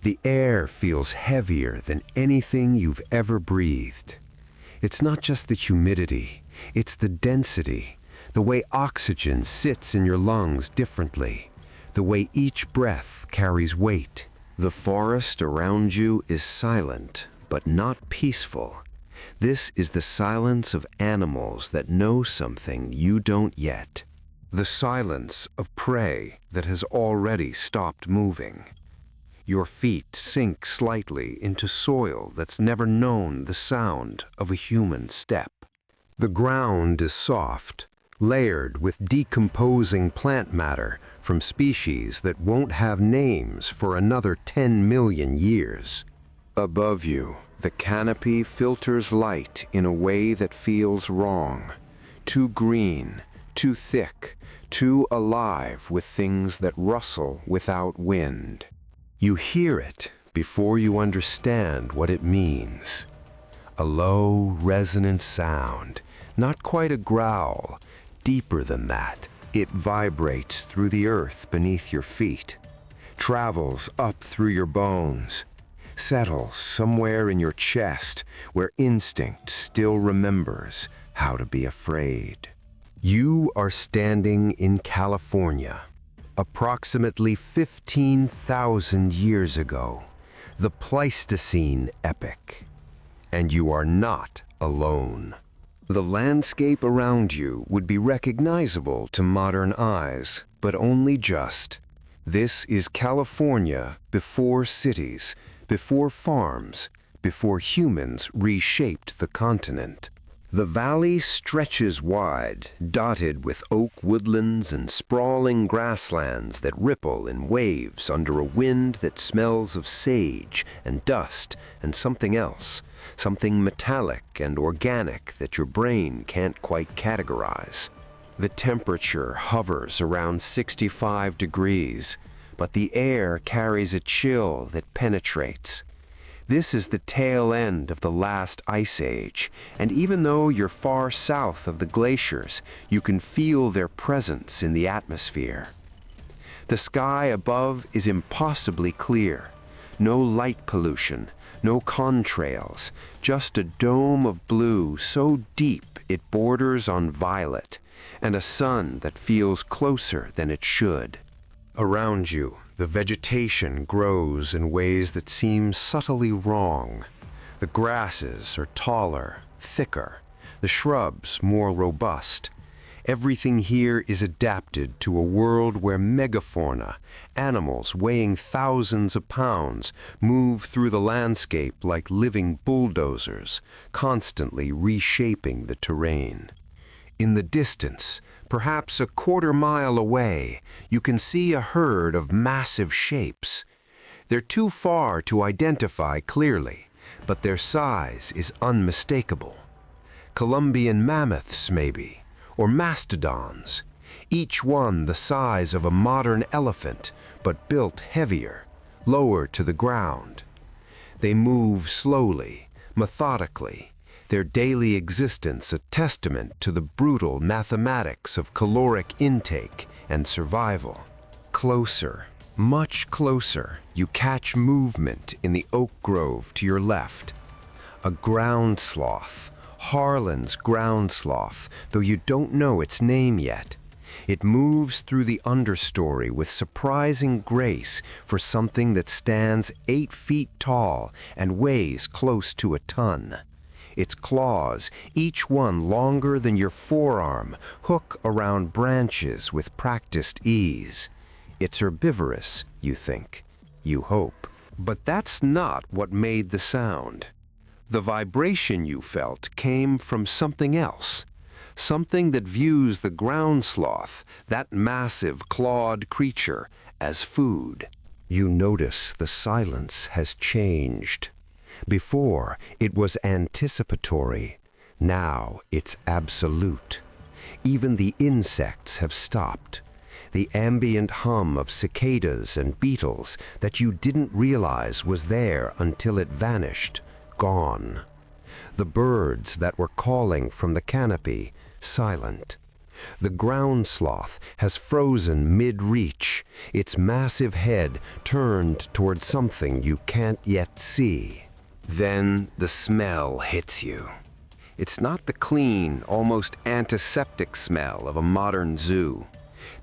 The air feels heavier than anything you've ever breathed. It's not just the humidity, it's the density, the way oxygen sits in your lungs differently, the way each breath carries weight. The forest around you is silent, but not peaceful. This is the silence of animals that know something you don't yet. The silence of prey that has already stopped moving. Your feet sink slightly into soil that's never known the sound of a human step. The ground is soft, layered with decomposing plant matter from species that won't have names for another 10 million years. Above you, the canopy filters light in a way that feels wrong. Too green, too thick, too alive with things that rustle without wind. You hear it before you understand what it means. A low, resonant sound, not quite a growl, deeper than that. It vibrates through the earth beneath your feet, travels up through your bones, settles somewhere in your chest where instinct still remembers how to be afraid. You are standing in California, approximately 15,000 years ago, the Pleistocene epoch, and you are not alone. The landscape around you would be recognizable to modern eyes, but only just. This is California before cities, before farms, before humans reshaped the continent. The valley stretches wide, dotted with oak woodlands and sprawling grasslands that ripple in waves under a wind that smells of sage and dust and something else, something metallic and organic that your brain can't quite categorize. The temperature hovers around 65 degrees, but the air carries a chill that penetrates. This is the tail end of the last ice age, and even though you're far south of the glaciers, you can feel their presence in the atmosphere. The sky above is impossibly clear. No light pollution, no contrails, just a dome of blue so deep it borders on violet, and a sun that feels closer than it should. Around you, the vegetation grows in ways that seem subtly wrong. The grasses are taller, thicker, the shrubs more robust. Everything here is adapted to a world where megafauna, animals weighing thousands of pounds, move through the landscape like living bulldozers, constantly reshaping the terrain. In the distance, perhaps a quarter-mile away, you can see a herd of massive shapes. They're too far to identify clearly, but their size is unmistakable. Columbian mammoths, maybe, or mastodons, each one the size of a modern elephant, but built heavier, lower to the ground. They move slowly, methodically, their daily existence a testament to the brutal mathematics of caloric intake and survival. Closer, much closer, you catch movement in the oak grove to your left. A ground sloth, Harlan's ground sloth, though you don't know its name yet. It moves through the understory with surprising grace for something that stands 8 feet tall and weighs close to a ton. Its claws, each one longer than your forearm, hook around branches with practiced ease. It's herbivorous, you think. You hope. But that's not what made the sound. The vibration you felt came from something else. Something that views the ground sloth, that massive clawed creature, as food. You notice the silence has changed. Before, it was anticipatory. Now, it's absolute. Even the insects have stopped. The ambient hum of cicadas and beetles that you didn't realize was there until it vanished, gone. The birds that were calling from the canopy, silent. The ground sloth has frozen mid-reach, its massive head turned toward something you can't yet see. Then the smell hits you. It's not the clean, almost antiseptic smell of a modern zoo.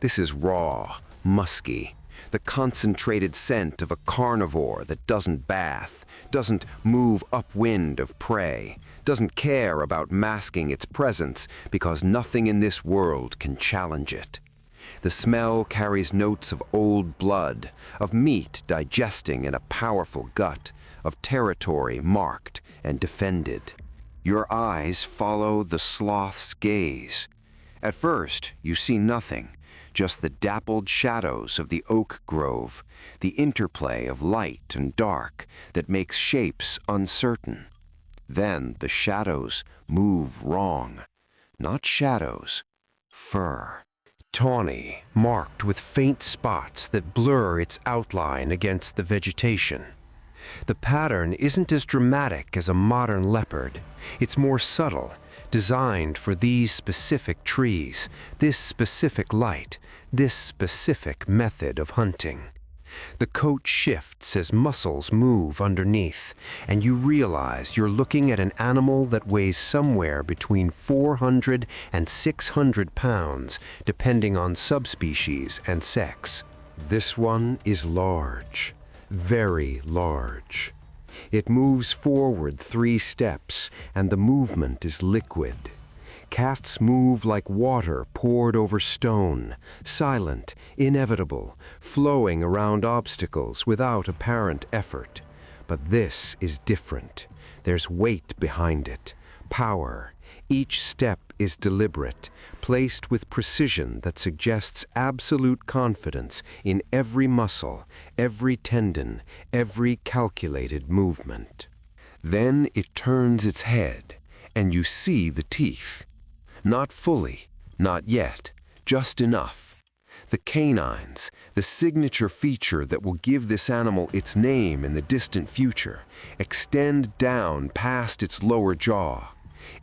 This is raw, musky, the concentrated scent of a carnivore that doesn't bath, doesn't move upwind of prey, doesn't care about masking its presence because nothing in this world can challenge it. The smell carries notes of old blood, of meat digesting in a powerful gut, of territory marked and defended. Your eyes follow the sloth's gaze. At first, you see nothing, just the dappled shadows of the oak grove, the interplay of light and dark that makes shapes uncertain. Then the shadows move wrong. Not shadows, fur. Tawny, marked with faint spots that blur its outline against the vegetation. The pattern isn't as dramatic as a modern leopard. It's more subtle, designed for these specific trees, this specific light, this specific method of hunting. The coat shifts as muscles move underneath, and you realize you're looking at an animal that weighs somewhere between 400 and 600 pounds, depending on subspecies and sex. This one is large, very large. It moves forward 3 steps, and the movement is liquid. Casts move like water poured over stone, silent, inevitable, flowing around obstacles without apparent effort. But this is different. There's weight behind it, power. Each step is deliberate, placed with precision that suggests absolute confidence in every muscle, every tendon, every calculated movement. Then it turns its head, and you see the teeth. Not fully, not yet, just enough. The canines, the signature feature that will give this animal its name in the distant future, extend down past its lower jaw.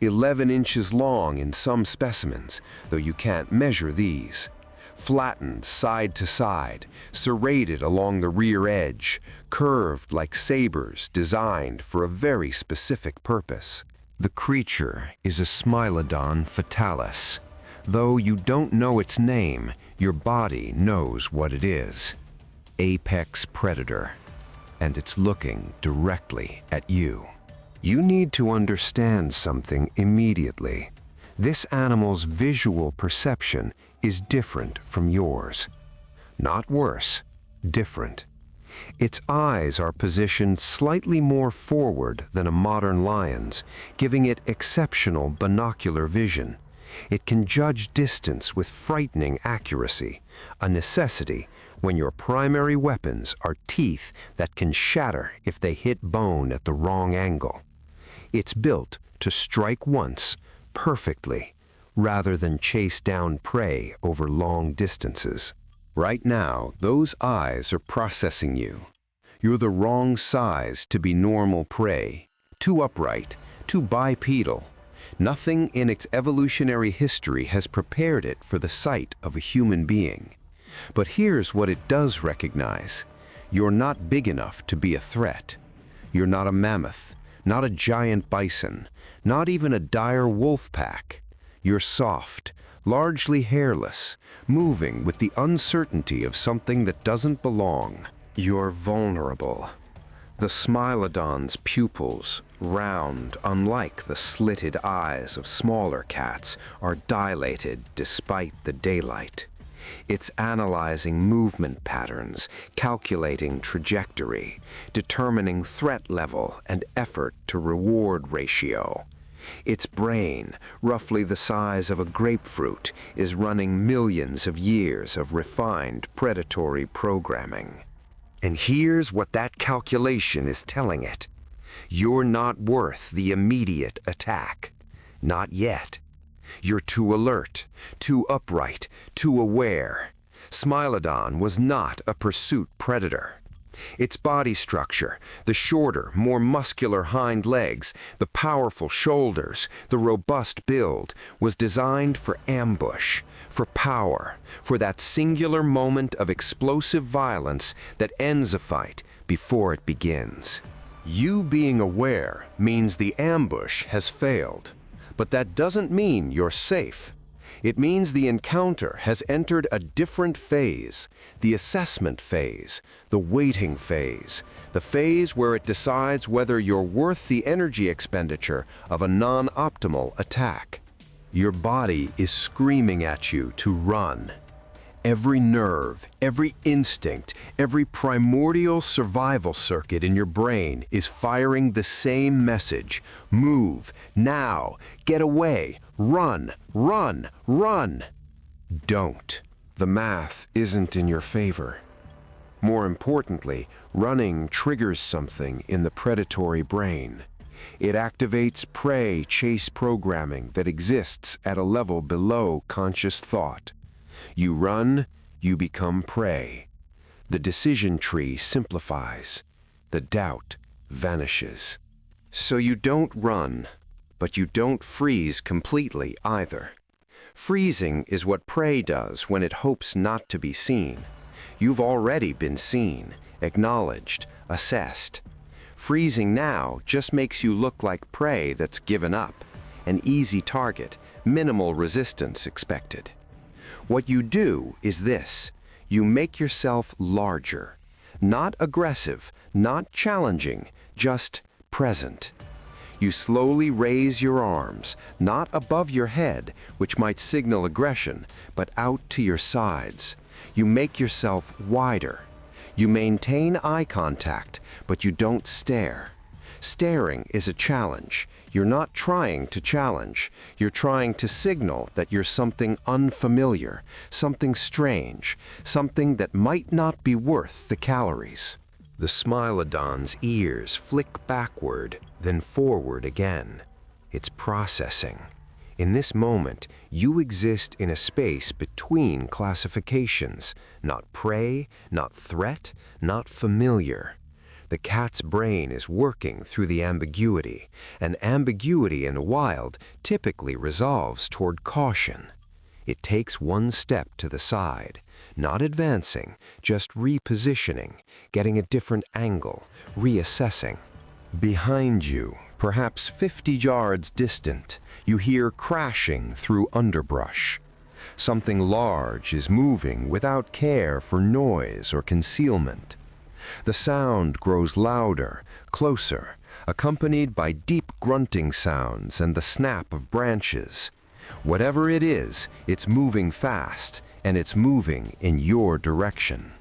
11 inches long in some specimens, though you can't measure these. Flattened side to side, serrated along the rear edge, curved like sabers designed for a very specific purpose. The creature is a Smilodon fatalis. Though you don't know its name, your body knows what it is. Apex predator. And it's looking directly at you. You need to understand something immediately. This animal's visual perception is different from yours. Not worse, different. Its eyes are positioned slightly more forward than a modern lion's, giving it exceptional binocular vision. It can judge distance with frightening accuracy, a necessity when your primary weapons are teeth that can shatter if they hit bone at the wrong angle. It's built to strike once, perfectly, rather than chase down prey over long distances. Right now, those eyes are processing you. You're the wrong size to be normal prey, too upright, too bipedal. Nothing in its evolutionary history has prepared it for the sight of a human being. But here's what it does recognize. You're not big enough to be a threat. You're not a mammoth, not a giant bison, not even a dire wolf pack. You're soft, largely hairless, moving with the uncertainty of something that doesn't belong. You're vulnerable. The Smilodon's pupils, round, unlike the slitted eyes of smaller cats, are dilated despite the daylight. It's analyzing movement patterns, calculating trajectory, determining threat level and effort to reward ratio. Its brain, roughly the size of a grapefruit, is running millions of years of refined predatory programming. And here's what that calculation is telling it. You're not worth the immediate attack. Not yet. You're too alert, too upright, too aware. Smilodon was not a pursuit predator. Its body structure, the shorter, more muscular hind legs, the powerful shoulders, the robust build, was designed for ambush, for power, for that singular moment of explosive violence that ends a fight before it begins. You being aware means the ambush has failed, but that doesn't mean you're safe. It means the encounter has entered a different phase, the assessment phase, the waiting phase, the phase where it decides whether you're worth the energy expenditure of a non-optimal attack. Your body is screaming at you to run. Every nerve, every instinct, every primordial survival circuit in your brain is firing the same message. Move, now, get away, run, run, run. Don't. The math isn't in your favor. More importantly, running triggers something in the predatory brain. It activates prey-chase programming that exists at a level below conscious thought. You run, you become prey. The decision tree simplifies. The doubt vanishes. So you don't run, but you don't freeze completely either. Freezing is what prey does when it hopes not to be seen. You've already been seen, acknowledged, assessed. Freezing now just makes you look like prey that's given up, an easy target, minimal resistance expected. What you do is this: you make yourself larger, not aggressive, not challenging, just present. You slowly raise your arms, not above your head, which might signal aggression, but out to your sides. You make yourself wider. You maintain eye contact, but you don't stare. Staring is a challenge. You're not trying to challenge. You're trying to signal that you're something unfamiliar, something strange, something that might not be worth the calories. The Smilodon's ears flick backward, then forward again. It's processing. In this moment, you exist in a space between classifications, not prey, not threat, not familiar. The cat's brain is working through the ambiguity, and ambiguity in the wild typically resolves toward caution. It takes one step to the side, not advancing, just repositioning, getting a different angle, reassessing. Behind you, perhaps 50 yards distant, you hear crashing through underbrush. Something large is moving without care for noise or concealment. The sound grows louder, closer, accompanied by deep grunting sounds and the snap of branches. Whatever it is, it's moving fast, and it's moving in your direction.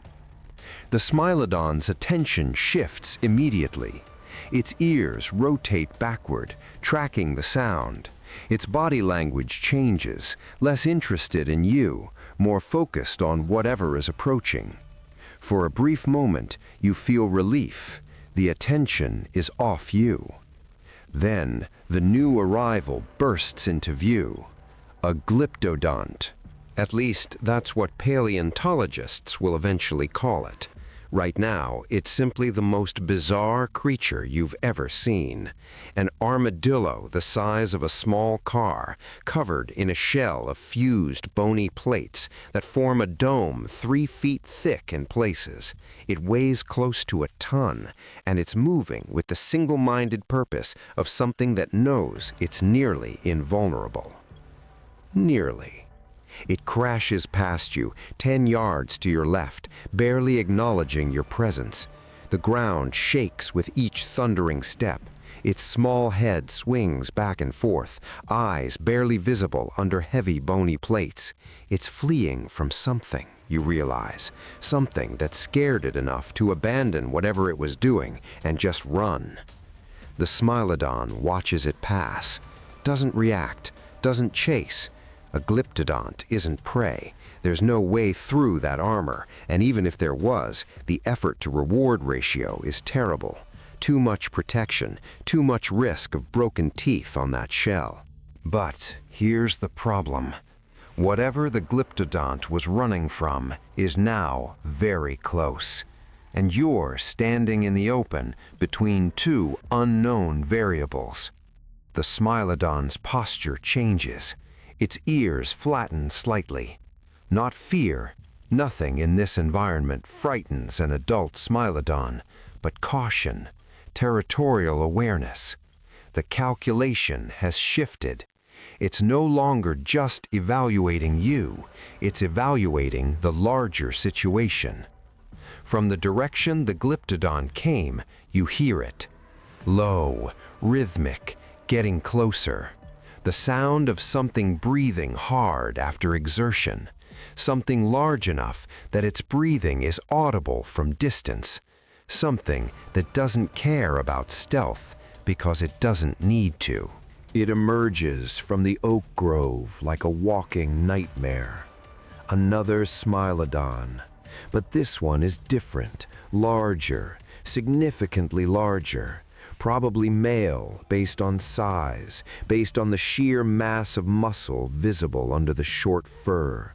The Smilodon's attention shifts immediately. Its ears rotate backward, tracking the sound. Its body language changes, less interested in you, more focused on whatever is approaching. For a brief moment, you feel relief. The attention is off you. Then, the new arrival bursts into view. A glyptodont. At least, that's what paleontologists will eventually call it. Right now, it's simply the most bizarre creature you've ever seen. An armadillo the size of a small car, covered in a shell of fused bony plates that form a dome 3 feet thick in places. It weighs close to a ton, and it's moving with the single-minded purpose of something that knows it's nearly invulnerable. Nearly. It crashes past you, 10 yards to your left, barely acknowledging your presence. The ground shakes with each thundering step. Its small head swings back and forth, eyes barely visible under heavy bony plates. It's fleeing from something, you realize, something that scared it enough to abandon whatever it was doing and just run. The Smilodon watches it pass, doesn't react, doesn't chase. A glyptodont isn't prey. There's no way through that armor, and even if there was, the effort-to-reward ratio is terrible. Too much protection, too much risk of broken teeth on that shell. But here's the problem. Whatever the glyptodont was running from is now very close. and you're standing in the open between two unknown variables. The Smilodon's posture changes. Its ears flatten slightly. Not fear, nothing in this environment frightens an adult Smilodon, but caution, territorial awareness. The calculation has shifted. It's no longer just evaluating you, it's evaluating the larger situation. From the direction the Glyptodon came, you hear it. Low, rhythmic, getting closer. The sound of something breathing hard after exertion. Something large enough that its breathing is audible from distance. Something that doesn't care about stealth because it doesn't need to. It emerges from the oak grove like a walking nightmare. Another Smilodon. But this one is different, larger, significantly larger. Probably male, based on size, based on the sheer mass of muscle visible under the short fur.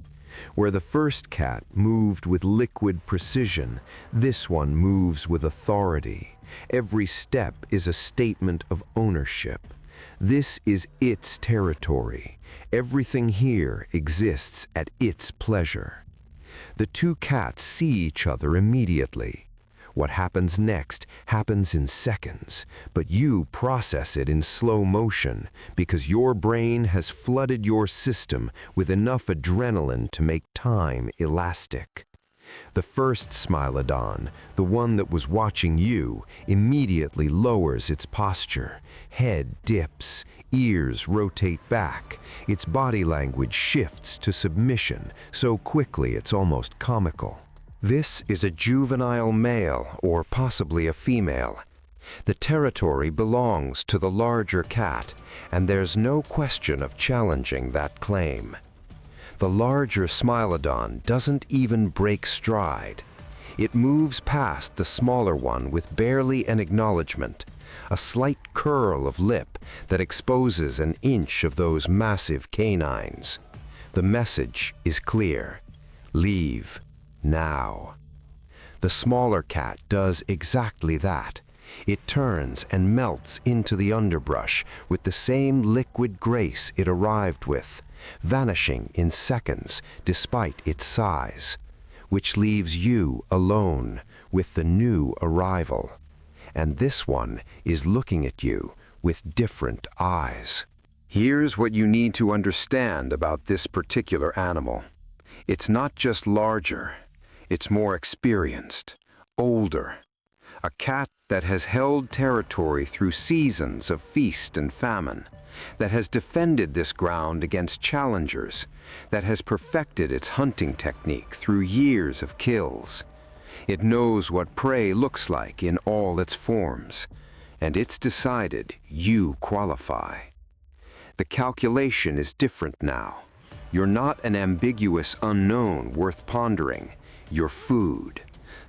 Where the first cat moved with liquid precision, this one moves with authority. Every step is a statement of ownership. This is its territory. Everything here exists at its pleasure. The two cats see each other immediately. What happens next happens in seconds, but you process it in slow motion because your brain has flooded your system with enough adrenaline to make time elastic. The first Smilodon, the one that was watching you, immediately lowers its posture. Head dips, ears rotate back. Its body language shifts to submission so quickly it's almost comical. This is a juvenile male or possibly a female. The territory belongs to the larger cat, and there's no question of challenging that claim. The larger Smilodon doesn't even break stride. It moves past the smaller one with barely an acknowledgement, a slight curl of lip that exposes an inch of those massive canines. The message is clear. Leave. Now. The smaller cat does exactly that. It turns and melts into the underbrush with the same liquid grace it arrived with, vanishing in seconds despite its size, which leaves you alone with the new arrival. And this one is looking at you with different eyes. Here's what you need to understand about this particular animal. It's not just larger. It's more experienced, older. A cat that has held territory through seasons of feast and famine, that has defended this ground against challengers, that has perfected its hunting technique through years of kills. It knows what prey looks like in all its forms, and it's decided you qualify. The calculation is different now. You're not an ambiguous unknown worth pondering. You're food.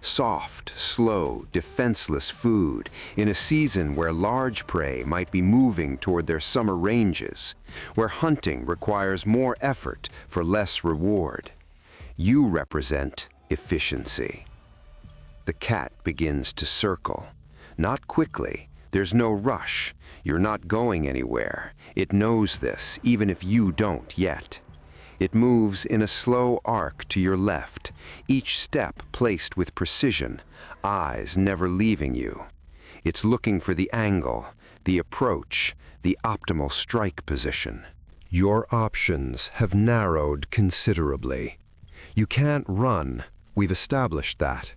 Soft, slow, defenseless food in a season where large prey might be moving toward their summer ranges, where hunting requires more effort for less reward. You represent efficiency. The cat begins to circle. Not quickly. There's no rush. You're not going anywhere. It knows this, even if you don't yet. It moves in a slow arc to your left, each step placed with precision, eyes never leaving you. It's looking for the angle, the approach, the optimal strike position. Your options have narrowed considerably. You can't run, we've established that.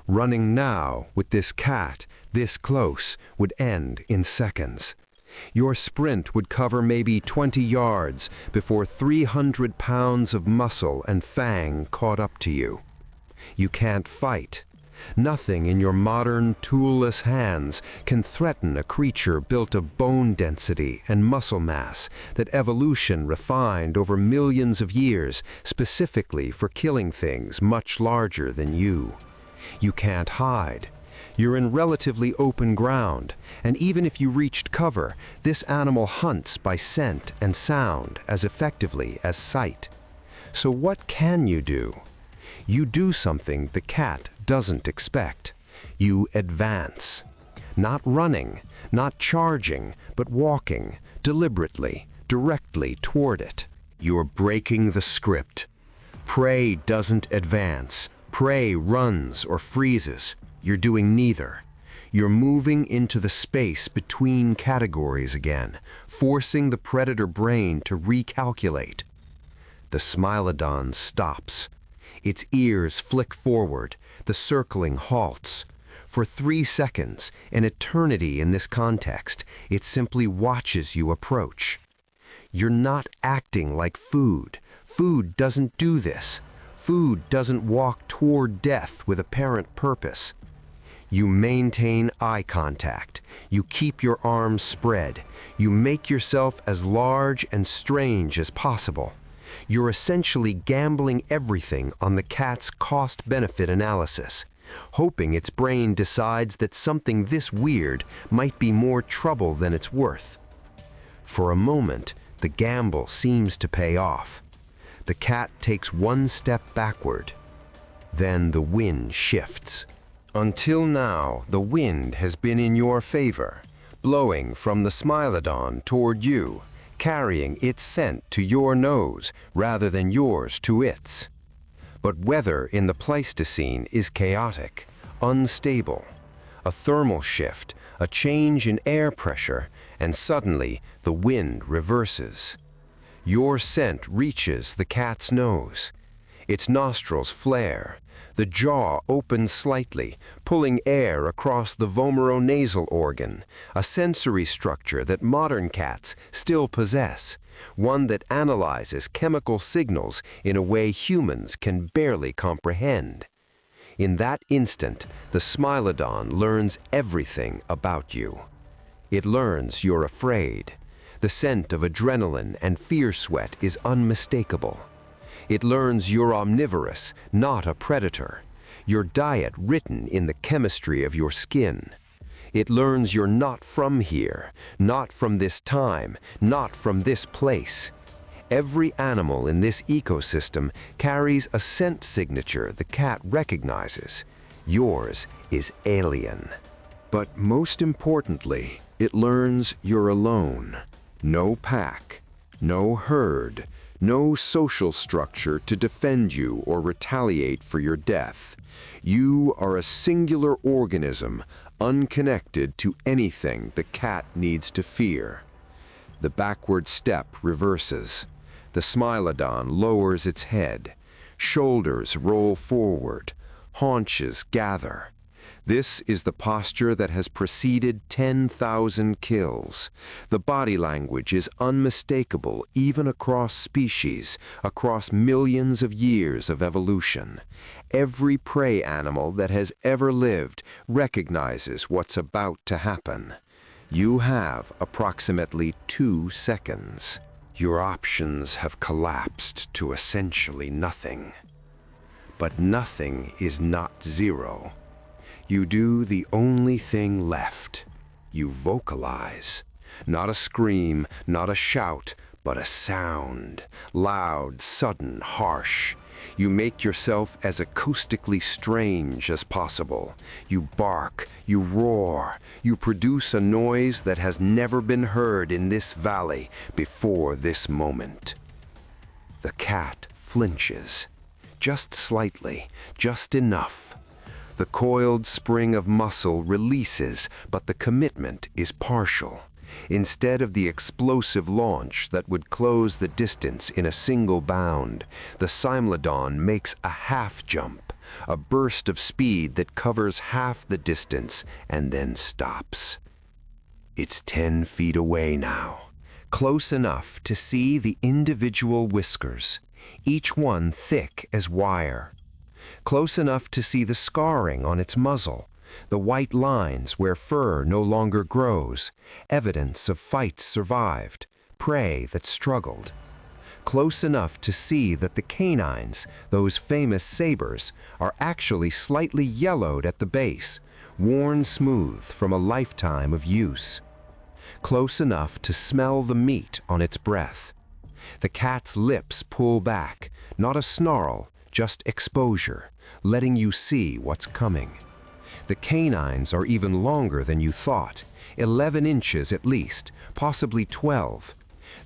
Running now with this cat this close would end in seconds. Your sprint would cover maybe 20 yards before 300 pounds of muscle and fang caught up to you. You can't fight. Nothing in your modern, toolless hands can threaten a creature built of bone density and muscle mass that evolution refined over millions of years specifically for killing things much larger than you. You can't hide. You're in relatively open ground, and even if you reached cover, this animal hunts by scent and sound as effectively as sight. So what can you do? You do something the cat doesn't expect. You advance. Not running, not charging, but walking, deliberately, directly toward it. You're breaking the script. Prey doesn't advance. Prey runs or freezes. You're doing neither. You're moving into the space between categories again, forcing the predator brain to recalculate. The Smilodon stops. Its ears flick forward. The circling halts. For 3 seconds, an eternity in this context, it simply watches you approach. You're not acting like food. Food doesn't do this. Food doesn't walk toward death with apparent purpose. You maintain eye contact. You keep your arms spread. You make yourself as large and strange as possible. You're essentially gambling everything on the cat's cost-benefit analysis, hoping its brain decides that something this weird might be more trouble than it's worth. For a moment, the gamble seems to pay off. The cat takes one step backward. Then the wind shifts. Until now, the wind has been in your favor, blowing from the Smilodon toward you, carrying its scent to your nose rather than yours to its. But weather in the Pleistocene is chaotic, unstable. A thermal shift, a change in air pressure, and suddenly the wind reverses. Your scent reaches the cat's nose. Its nostrils flare. The jaw opens slightly, pulling air across the vomeronasal organ, a sensory structure that modern cats still possess, one that analyzes chemical signals in a way humans can barely comprehend. In that instant, the Smilodon learns everything about you. It learns you're afraid. The scent of adrenaline and fear sweat is unmistakable. It learns you're omnivorous, not a predator. Your diet written in the chemistry of your skin. It learns you're not from here, not from this time, not from this place. Every animal in this ecosystem carries a scent signature the cat recognizes. Yours is alien. But most importantly, it learns you're alone. No pack, no herd, no social structure to defend you or retaliate for your death. You are a singular organism, unconnected to anything the cat needs to fear. The backward step reverses. The Smilodon lowers its head. Shoulders roll forward. Haunches gather. This is the posture that has preceded 10,000 kills. The body language is unmistakable even across species, across millions of years of evolution. Every prey animal that has ever lived recognizes what's about to happen. You have approximately 2 seconds. Your options have collapsed to essentially nothing. But nothing is not zero. You do the only thing left. You vocalize. Not a scream, not a shout, but a sound. Loud, sudden, harsh. You make yourself as acoustically strange as possible. You bark, you roar, you produce a noise that has never been heard in this valley before this moment. The cat flinches. Just slightly, just enough. The coiled spring of muscle releases, but the commitment is partial. Instead of the explosive launch that would close the distance in a single bound, the Smilodon makes a half jump, a burst of speed that covers half the distance and then stops. It's 10 feet away now, close enough to see the individual whiskers, each one thick as wire. Close enough to see the scarring on its muzzle, the white lines where fur no longer grows, evidence of fights survived, prey that struggled. Close enough to see that the canines, those famous sabers, are actually slightly yellowed at the base, worn smooth from a lifetime of use. Close enough to smell the meat on its breath. The cat's lips pull back, not a snarl, just exposure, letting you see what's coming. The canines are even longer than you thought, 11 inches at least, possibly 12.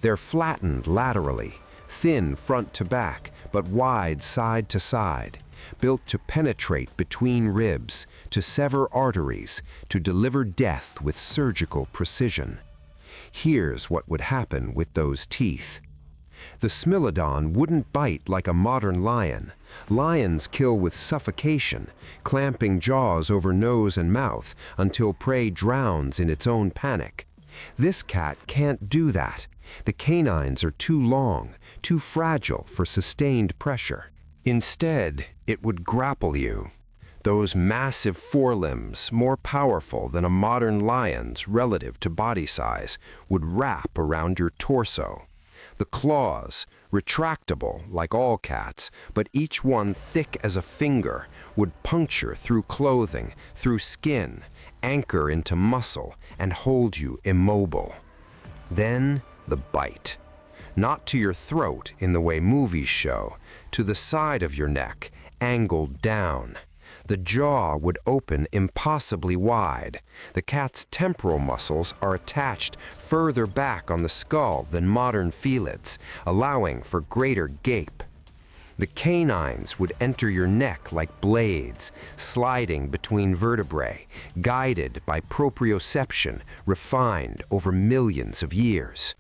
They're flattened laterally, thin front to back, but wide side to side, built to penetrate between ribs, to sever arteries, to deliver death with surgical precision. Here's what would happen with those teeth. The Smilodon wouldn't bite like a modern lion. Lions kill with suffocation, clamping jaws over nose and mouth until prey drowns in its own panic. This cat can't do that. The canines are too long, too fragile for sustained pressure. Instead, it would grapple you. Those massive forelimbs, more powerful than a modern lion's relative to body size, would wrap around your torso. The claws, retractable like all cats, but each one thick as a finger, would puncture through clothing, through skin, anchor into muscle, and hold you immobile. Then the bite. Not to your throat in the way movies show, to the side of your neck, angled down. The jaw would open impossibly wide. The cat's temporal muscles are attached further back on the skull than modern felids, allowing for greater gape. The canines would enter your neck like blades, sliding between vertebrae, guided by proprioception refined over millions of years.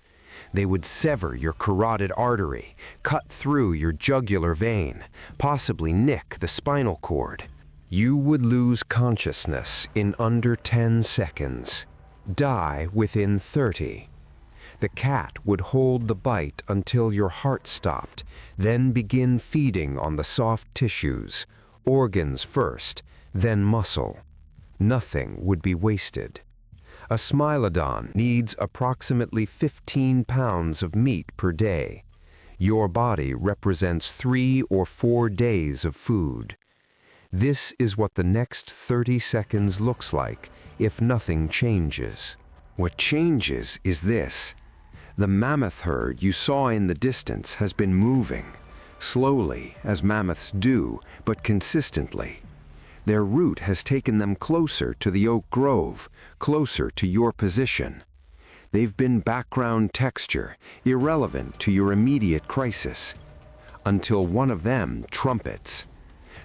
They would sever your carotid artery, cut through your jugular vein, possibly nick the spinal cord. You would lose consciousness in under 10 seconds, die within 30. The cat would hold the bite until your heart stopped, then begin feeding on the soft tissues, organs first, then muscle. Nothing would be wasted. A Smilodon needs approximately 15 pounds of meat per day. Your body represents 3 or 4 days of food. This is what the next 30 seconds looks like if nothing changes. What changes is this. The mammoth herd you saw in the distance has been moving, slowly as mammoths do, but consistently. Their route has taken them closer to the oak grove, closer to your position. They've been background texture, irrelevant to your immediate crisis, until one of them trumpets.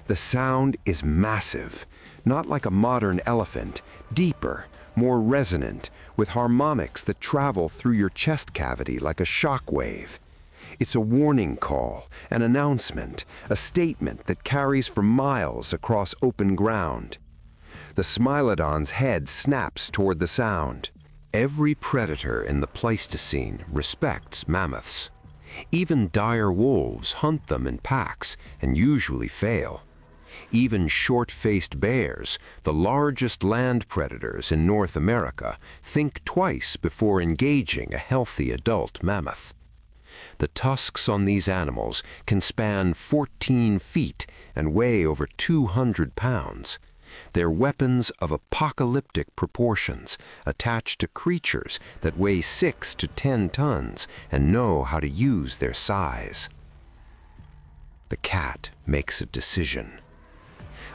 The sound is massive, not like a modern elephant, deeper, more resonant, with harmonics that travel through your chest cavity like a shock wave. It's a warning call, an announcement, a statement that carries for miles across open ground. The Smilodon's head snaps toward the sound. Every predator in the Pleistocene respects mammoths. Even dire wolves hunt them in packs and usually fail. Even short-faced bears, the largest land predators in North America, think twice before engaging a healthy adult mammoth. The tusks on these animals can span 14 feet and weigh over 200 pounds. They're weapons of apocalyptic proportions, attached to creatures that weigh 6 to 10 tons and know how to use their size. The cat makes a decision.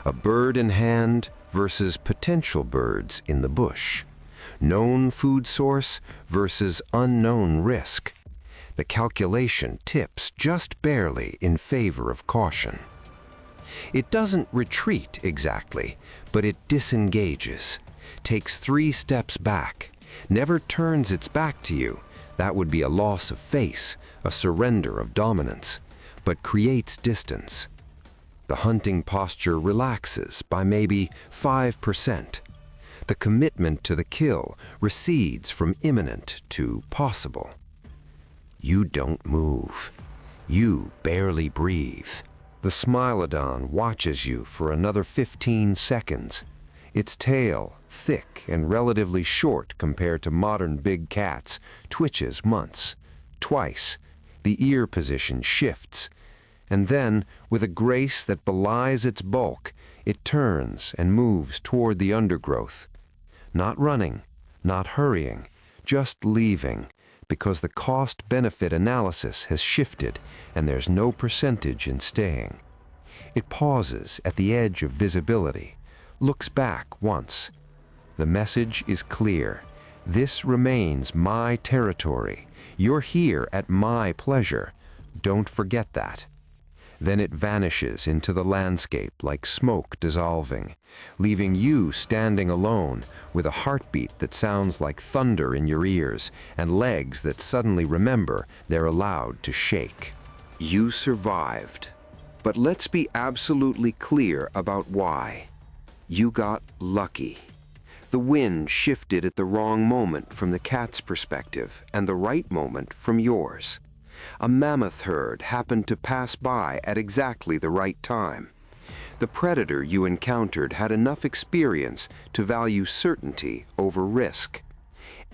A bird in hand versus potential birds in the bush. Known food source versus unknown risk. The calculation tips just barely in favor of caution. It doesn't retreat exactly, but it disengages, takes 3 steps back, never turns its back to you. That would be a loss of face, a surrender of dominance, but creates distance. The hunting posture relaxes by maybe 5%. The commitment to the kill recedes from imminent to possible. You don't move. You barely breathe. The Smilodon watches you for another 15 seconds. Its tail, thick and relatively short compared to modern big cats, twitches once, twice. The ear position shifts. And then, with a grace that belies its bulk, it turns and moves toward the undergrowth. Not running, not hurrying, just leaving, because the cost-benefit analysis has shifted and there's no percentage in staying. It pauses at the edge of visibility, looks back once. The message is clear. This remains my territory. You're here at my pleasure. Don't forget that. Then it vanishes into the landscape like smoke dissolving, leaving you standing alone with a heartbeat that sounds like thunder in your ears and legs that suddenly remember they're allowed to shake. You survived. But let's be absolutely clear about why. You got lucky. The wind shifted at the wrong moment from the cat's perspective and the right moment from yours. A mammoth herd happened to pass by at exactly the right time. The predator you encountered had enough experience to value certainty over risk.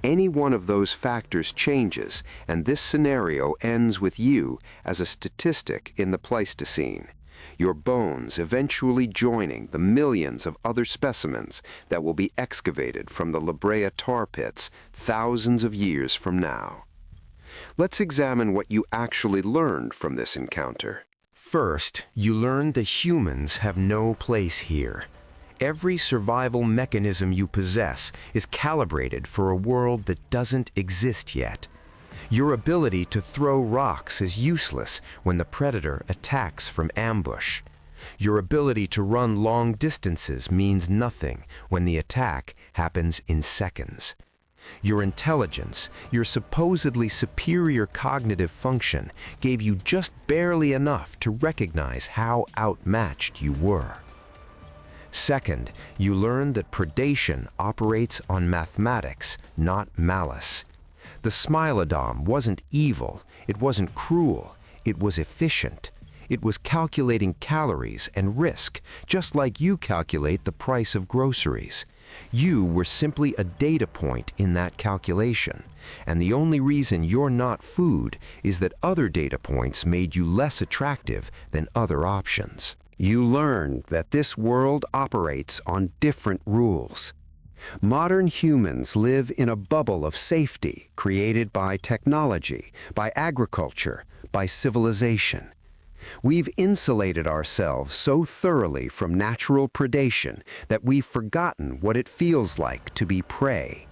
Any one of those factors changes, and this scenario ends with you as a statistic in the Pleistocene, your bones eventually joining the millions of other specimens that will be excavated from the La Brea tar pits thousands of years from now. Let's examine what you actually learned from this encounter. First, you learned that humans have no place here. Every survival mechanism you possess is calibrated for a world that doesn't exist yet. Your ability to throw rocks is useless when the predator attacks from ambush. Your ability to run long distances means nothing when the attack happens in seconds. Your intelligence, your supposedly superior cognitive function, gave you just barely enough to recognize how outmatched you were. Second, you learned that predation operates on mathematics, not malice. The Smilodon wasn't evil, it wasn't cruel, it was efficient. It was calculating calories and risk, just like you calculate the price of groceries. You were simply a data point in that calculation, and the only reason you're not food is that other data points made you less attractive than other options. You learned that this world operates on different rules. Modern humans live in a bubble of safety created by technology, by agriculture, by civilization. We've insulated ourselves so thoroughly from natural predation that we've forgotten what it feels like to be prey.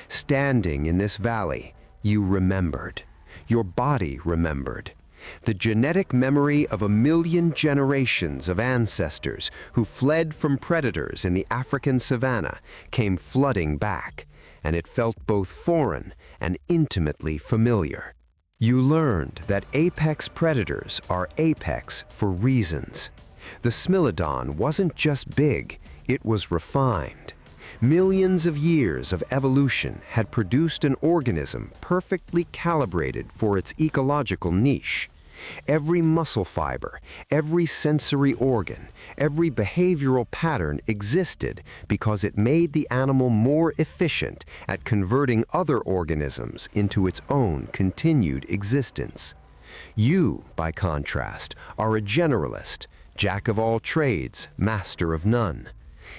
Standing in this valley, you remembered. Your body remembered. The genetic memory of 1,000,000 generations of ancestors who fled from predators in the African savanna came flooding back, and it felt both foreign and intimately familiar. You learned that apex predators are apex for reasons. The Smilodon wasn't just big, it was refined. Millions of years of evolution had produced an organism perfectly calibrated for its ecological niche. Every muscle fiber, every sensory organ, every behavioral pattern existed because it made the animal more efficient at converting other organisms into its own continued existence. You, by contrast, are a generalist, jack of all trades, master of none.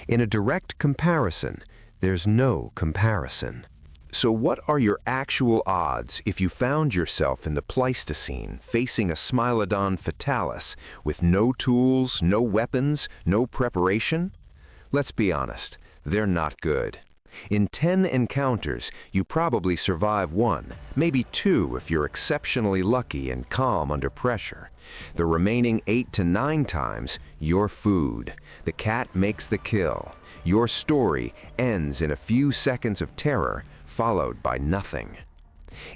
In a direct comparison, there's no comparison. So what are your actual odds if you found yourself in the Pleistocene facing a Smilodon fatalis with no tools, no weapons, no preparation? Let's be honest, they're not good. In 10 encounters, you probably survive 1, maybe 2 if you're exceptionally lucky and calm under pressure. The remaining 8 to 9 times, you're food. The cat makes the kill. Your story ends in a few seconds of terror, followed by nothing.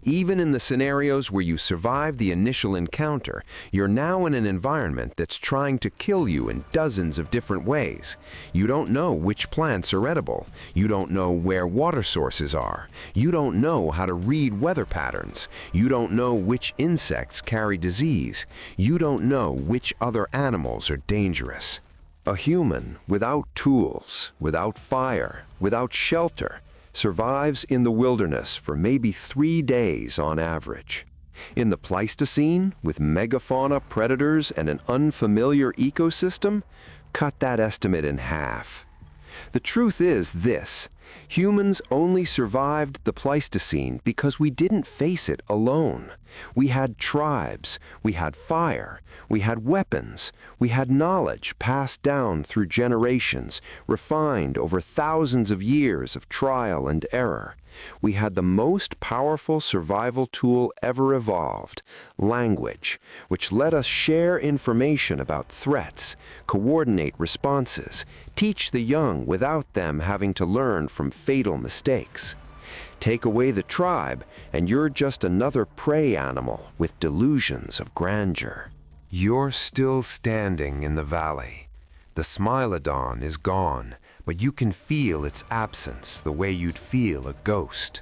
Even in the scenarios where you survive the initial encounter, you're now in an environment that's trying to kill you in dozens of different ways. You don't know which plants are edible. You don't know where water sources are. You don't know how to read weather patterns. You don't know which insects carry disease. You don't know which other animals are dangerous. A human without tools, without fire, without shelter, survives in the wilderness for maybe 3 days on average. In the Pleistocene, with megafauna predators and an unfamiliar ecosystem, cut that estimate in half. The truth is this: Humans only survived the Pleistocene because we didn't face it alone. We had tribes, we had fire, we had weapons, we had knowledge passed down through generations, refined over thousands of years of trial and error. We had the most powerful survival tool ever evolved, language, which let us share information about threats, coordinate responses, teach the young without them having to learn from fatal mistakes. Take away the tribe, and you're just another prey animal with delusions of grandeur. You're still standing in the valley. The Smilodon is gone, but you can feel its absence the way you'd feel a ghost.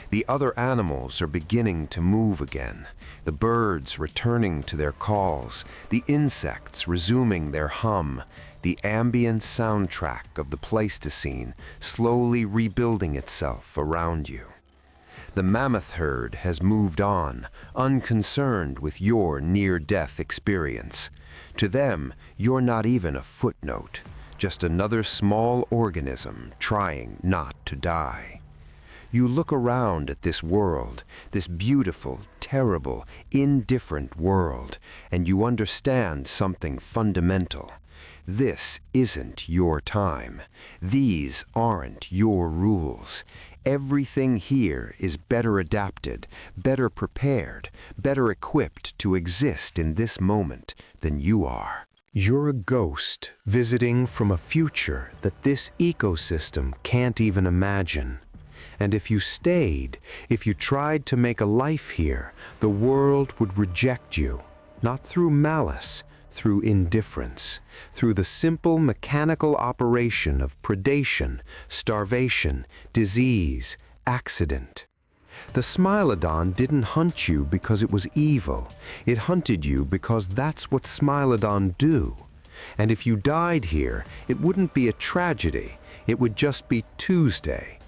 The other animals are beginning to move again, the birds returning to their calls, the insects resuming their hum, the ambient soundtrack of the Pleistocene slowly rebuilding itself around you. The mammoth herd has moved on, unconcerned with your near-death experience. To them, you're not even a footnote, just another small organism trying not to die. You look around at this world, this beautiful, terrible, indifferent world, and you understand something fundamental. This isn't your time. These aren't your rules. Everything here is better adapted, better prepared, better equipped to exist in this moment than you are. You're a ghost visiting from a future that this ecosystem can't even imagine. And if you stayed, if you tried to make a life here, the world would reject you, not through malice, through indifference, through the simple mechanical operation of predation, starvation, disease, accident. The Smilodon didn't hunt you because it was evil. It hunted you because that's what Smilodon do. And if you died here, it wouldn't be a tragedy. It would just be Tuesday.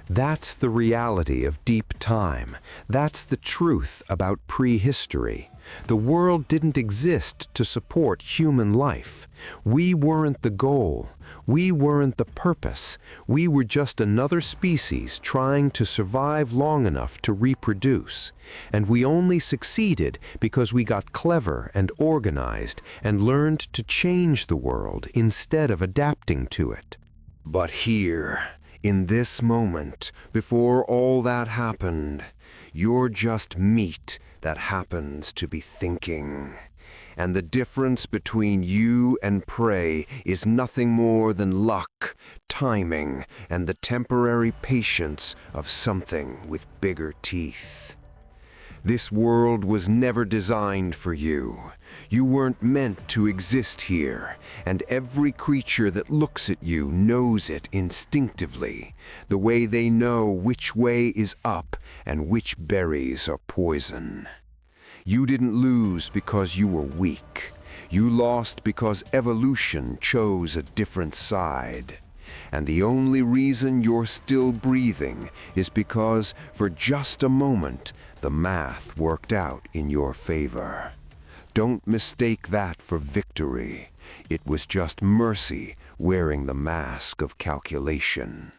That's the reality of deep time. That's the truth about prehistory. The world didn't exist to support human life. We weren't the goal. We weren't the purpose. We were just another species trying to survive long enough to reproduce. And we only succeeded because we got clever and organized and learned to change the world instead of adapting to it. But here, in this moment, before all that happened, you're just meat that happens to be thinking. And the difference between you and prey is nothing more than luck, timing, and the temporary patience of something with bigger teeth. This world was never designed for you. You weren't meant to exist here, and every creature that looks at you knows it instinctively, the way they know which way is up and which berries are poison. You didn't lose because you were weak. You lost because evolution chose a different side. And the only reason you're still breathing is because, for just a moment, the math worked out in your favor. Don't mistake that for victory. It was just mercy wearing the mask of calculation.